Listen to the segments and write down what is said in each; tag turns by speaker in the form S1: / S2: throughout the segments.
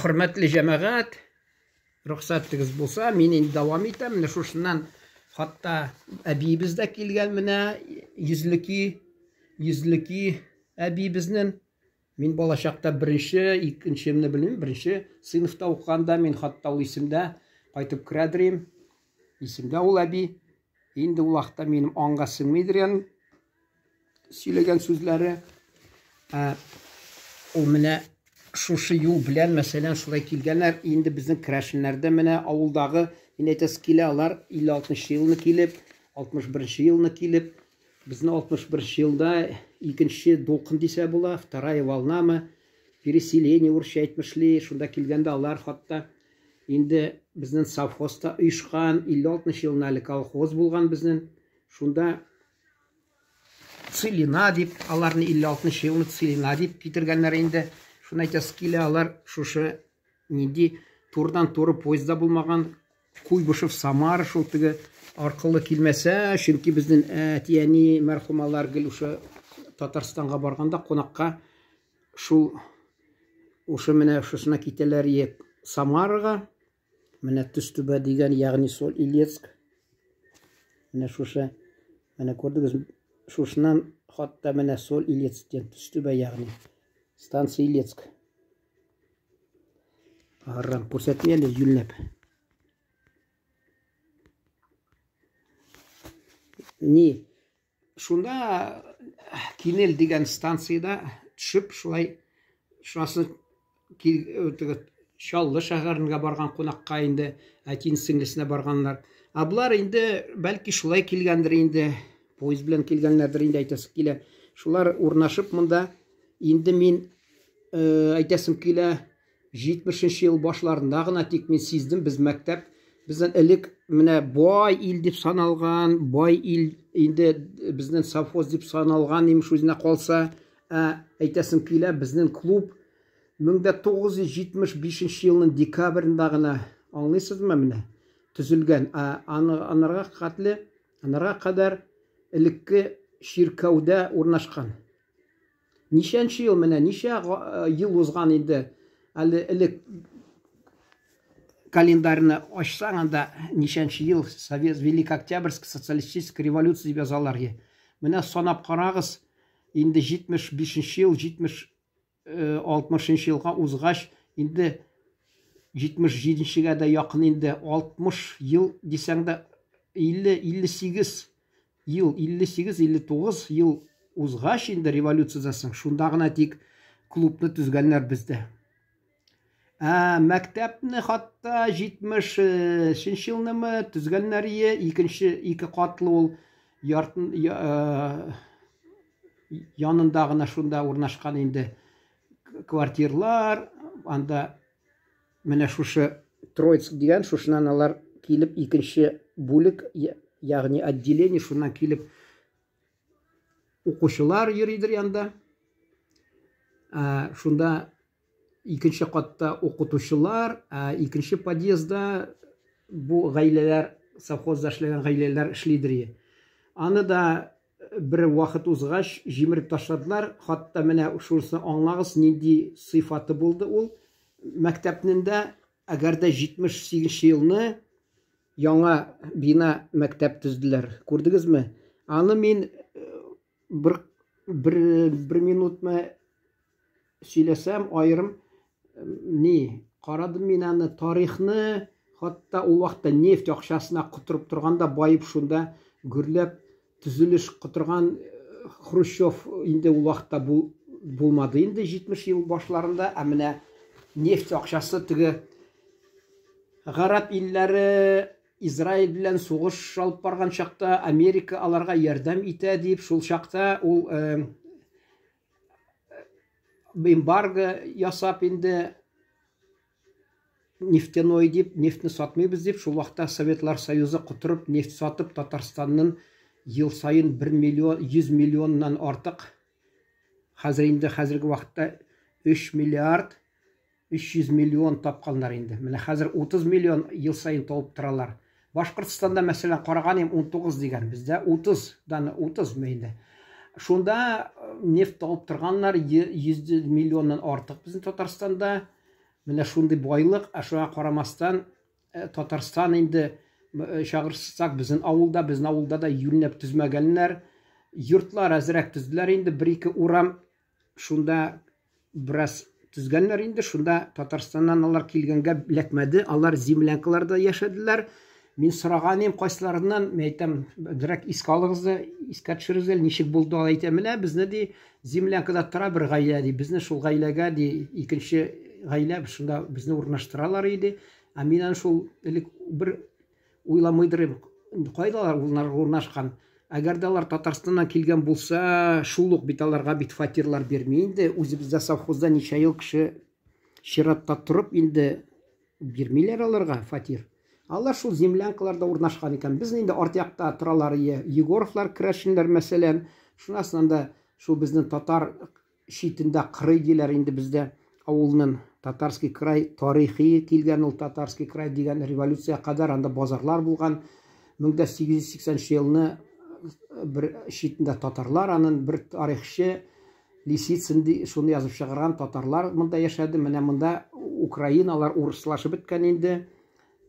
S1: Hürmetli cemaat, ruhsatınız bulsa, men devam etem. Mine şuşundan hatta abimiz de kelgen mine yüzlüki abimizden. Men bolacakta birinci, ikinci bilmem, birinci sınıfta okuganda men hatta o isimde kaytıp kiradirem. İsimde ol abi. Endi o vaqtda menim аңға сіңмейдір yani сөйлеген сөзлері. Ол міне шушы юл білән мәселен шулай келгенлер. Енді біздің кірәшінлерді міне ауылдағы мен айтасы келе алар 56 жылыны келіп, 61 жылыны келіп, біздің 61 жылда екінші долқын десе бола, вторая волна ма, переселение уршы айтмышлы, шунда келгенде алар хатта енді біздің совхозда ұйышқан 56 жылына әлі колхоз болған біздің. Шунда Целина деп, аларны 56 жылыны Целина деп кетіргенлер енді. Шуны айтасы келе алар шушы неде турдан-туры поезда болмаған Куйбышев Самара шултығы арқылы келмесе, шүнки біздің әтияни мәрхумалар гіл ұшы Татарстанға барғанда қонаққа ұшы міне ұшысына кетелер ек Самараға, міне Түстүбе деген, яғни сол Илецк. Міне шушы, міне көрдіңіз, шушынан хатта міне сол Илецктен Түстүбе, яғни станция Илецк. Ағыррам көрсетмелі жүлінеп. Не, шунда Кинел деген станцияда түшіп, шулай шуасы Шаллы шағарынға барған қонаққа енді әтин сіңлісіне барғанлар. Бұлар енді бәлкі шулай келгендір, енді поезд білен келгенлердір, енді айтасы келе. Шулар орнашып мұнда енді мен айтасым келе 70-ші ел башларындағына тек мен сездім, біз мәктәп біздің ілік міне бай ел деп саналған, бай ел енді біздің совхоз деп саналған еміш өзіне қалса, айтасым келе біздің клуб 1975 жылының декабріндағына аңлайсыз ма міне түзілген. Анарға қадар іліккі ширкауда орнашқан. Нешенші ел міне, неше ел озған енді әлі ілік календарыны ашсаң анда нешенші ел Великий Октябрьский социалистический революция деп жазалар. Міне санап қарағыз, енді 75 ел, 60 жылға ұзғаш, енді 77-шіге де яқын, енді 60 ел десеңді 58 ел, 58-59 ел ұзғаш енді революция жасың. Шундағына тек клубны түзгенлер бізді. Мәктәпні хатта 70-ші жылнымы түзгенлер екі қатлы ол янындағына шунда орнашқан енді квартирлар, анда міне шушы Троицк деген, шушынан алар келіп екінші бөлік, яғни отделение, шунан келіп оқушылар ерейдір янда. Шунда екінші қатта оқытушылар, екінші подъезда бұл ғайлелер, совхозда ішлеген ғайлелер ішлейдір. Аны да бір уақыт ұзғаш жеміріп ташладылар. Хатта міне шурсы аңлағыз ненде сыйфаты болды ол. Мәктәпнінде әгерде 78 жылны яңа бина мәктәп түзділер. Көрдіңіз ме? Аны мен бір минут ма сөйлесем айырым не қарадым мен аны тарихны, хатта ол вақытта нефть ақшасына құтырып тұрғанда байып шунда гүрлеп түзіліш құтырған Хрущев енді ол вақытта болмады. Енді 70 ел башларында әміне нефть ақшасы түгі ғарап еллері Израиль білән соғыш жалып барған шақта Америка аларға ярдәм ите деп, шул шақта ол эмбарго ясап енді нефтяной деп, нефтіні сатмайбыз деп, шул вақытта Советлар Союзы құтырып нефть сатып Татарстанның ел сайын 100 миллионнан артық. Қазіргі вақытта 3 миллиард 300 миллион тапқанлар енді. Міне қазір 30 миллион ел сайын тауып тұралар. Башқұртстанда мәселен қараған 19 деген, бізде 30 мейді. Шунда нефт тауып тұрғанлар 100 миллионнан артық біздің Татарстанда. менә шундый байлык, шуңа карамастан Татарстан инде чагырсак безнең авылда да юнәп төзмәгәннәр. Йортлар әзрәк төзделәр инде, бер-ике урам шунда бераз төзгәннәр инде. Шунда Татарстаннан алар килгәнгә эләкмәде. Алар землянкаларда яшәделәр. Мин сораганым кайсыларыннан, мен әйтәм, дирәк искә алыгыз, искә төшерегез, ничек булды алар әйтә, менә безне ди землянкада тора бер гаилә ди. Безне шул гаиләгә ди икенче гаилә шунда безне урнаштыралар иде. Ә мин шул элек бер уйламыйдыр, кайдалар урнашкан. Әгәр дә алар Татарстаннан килгән булса, шул ук бит аларга бит фатирлар бирми инде. Үзебездә совхозда ничә ел кеше чиратта турып инде бирмиләр аларга фатир. Алар шул землянкаларда урнашкан икән. Без инде арт якта торалар, Егоровлар керәшеннәр мәсәлән. Шуннан да шул безнең татар шитендә кырый диләр инде бездә авылның Татарский край тарихи килгән, ул Татарский край дигән революция кадәр анда базарлар булган. 1880 елны бер шитендә татарлар, аның бер тарихчы Лисицын шуны язып чыгарган, татарлар монда яшәде. Менә монда Украиналар урыслашып беткән инде.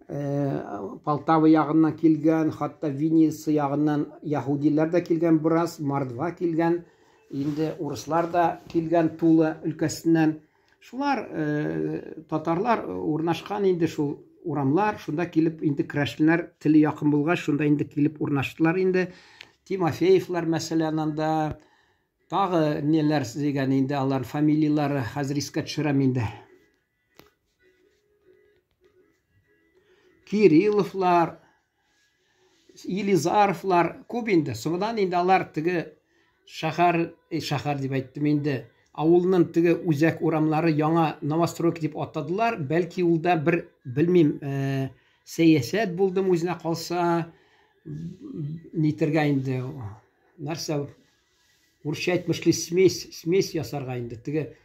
S1: Полтава ягыннан килгән, хатта Винница ягыннан яһудилар да килгән, бераз Мордва килгән, инде урыслар да килгән Тула өлкәсеннән. Шулар татарлар урнашкан инде шул урамлар, шунда килеп инде керәшеннәр теле якын булгач, шунда инде килеп урнаштылар инде. Тимофеевлар мәсәлән анда тагы неләр дигән инде, алар фамилиялары хәзер искә төшерәм инде. Кирилловлар, Елизаровлар күп инде. Соңдан инде алар теге шәһәр дип әйттем инде. Авылның теге үзәк урамлары яңа новостройка дип атадылар. Бәлки ул да бер білмим, сәясәт булдым үзенә калса, нитергә инде. Нәрсә урысча әйтмешли смесь ясарга инде. Теге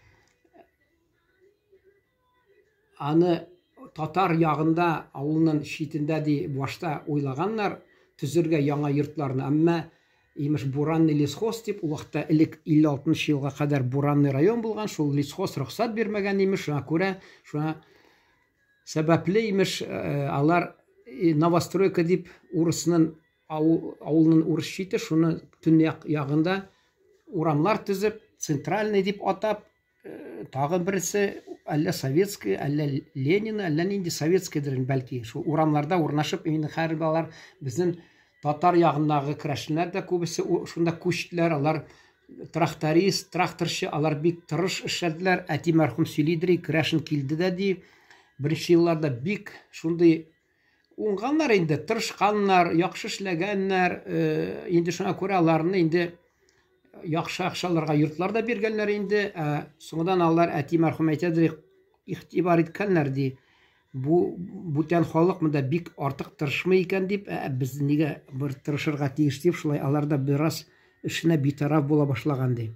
S1: аны татар ягында авылның шитендә ди башта уйлаганнар төзергә яңа йортларны, әмма имеш Буранный лесхоз дип, ул вакытта элек 56 елга кадәр Буранный район булган, шул лесхоз рөхсәт бирмәгән имеш, шуңа күрә, шуңа сәбәпле имеш алар новостройка дип урысның авылның урыс шите, шуны төньяк ягында урамлар төзеп, центральный дип атап, тагы берсе әллә советский, әллә Ленин, әллә нинди советскийдер бәлки. Шул урамларда урнашып, инде хәрби алар безнең татар ягындагы керәшеннәр дә күбесе шунда күчтеләр. Алар тракторист, тракторчы, алар бик тырыш эшләделәр. Әти мәрхүм сөйлидер, керәшен килде дә ди. Беренче елларда бик шундый уңганнар инде, тырышканнар, яхшы эшләгәннәр. Инде шуңа күрә аларны инде яхшы акчаларга йортларда биргәннәр инде. Соңдан алар әти мәрхүм әйтәдер, игътибар иткәннәр ди. Бу бүтән халык монда бик артык тырышмый икән дип, без нигә бер тырышырга тиеш дип, шулай алар да бераз эшенә битараф була башлаган ди.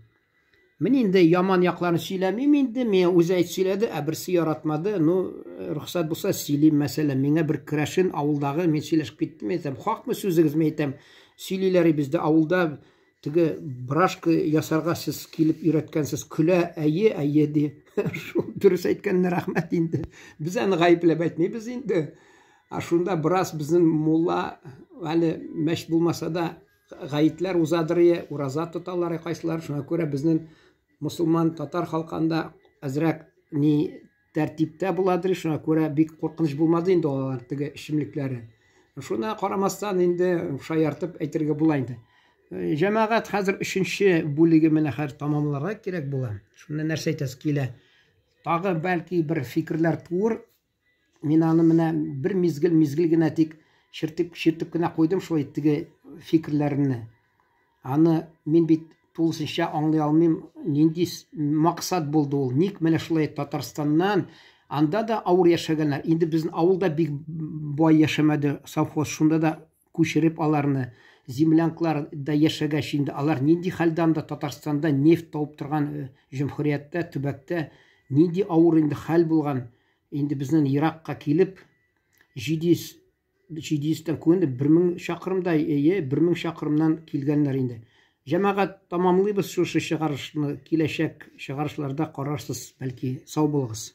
S1: Мен инде яман якларын сөйләмим инде, мен үзе әйт сөйләде, берсе яратмады. Ну, рөхсәт булса сөйлим, мәсәлән, миңа бер керәшен авылдагы, мен сөйләшеп киттем, әйтәм, хакмы сүзегез, мен әйтәм, сөйлиләр бездә авылда теге брашка ясарга сез килеп өйрәткәнсез, көлә, әйе ди. Шул дөрес әйткәнне рәхмәт инде. Без аны гаепләп әйтмибез инде. Шунда бераз безнең мулла, әле мәш булмаса да гаетләр узадыр, ураза тоталар кайсылар. Шуңа күрә безнең мусулман татар халкында әзрәк ни тәртиптә буладыр. Шуңа күрә бик куркыныч булмады инде алар теге эшемлекләре. Шуна карамастан инде шаяртып әйтергә була инде. Җәмәгать хәзер 3нче бүлеге менә хәзер тамамларга кирәк була. Шуны нәрсә әйтәс килә. Тагы бәлки бер фикерләр туыр. Мин аны менә бер мизгел генә тик чиртеп кенә куйдым шулай теге фикерләрне. Аны мин бит тулысынча аңлый алмыйм, нинди максат булды ул. Ник менә шулай Татарстаннан анда да авыр яшәгәннәр. Инде безнең авылда бик бай яшәмәде совхоз, шунда да күчереп аларны землянкаларда яшәгәч инде алар нинди хәлдә анда Татарстанда нефть тауып торган җөмһүрияттә, төбәктә нинди авыр инде хәл булган. Инде безнең Иракка килеп 700-тән күнде 1000 чакрымда, 1000 чакрымнан килгәннәр инде. Җәмәгать тамамлыйбыз шушы чыгарышны, киләчәк чыгарышларда карарсыз, бәлки. Сау булыгыз.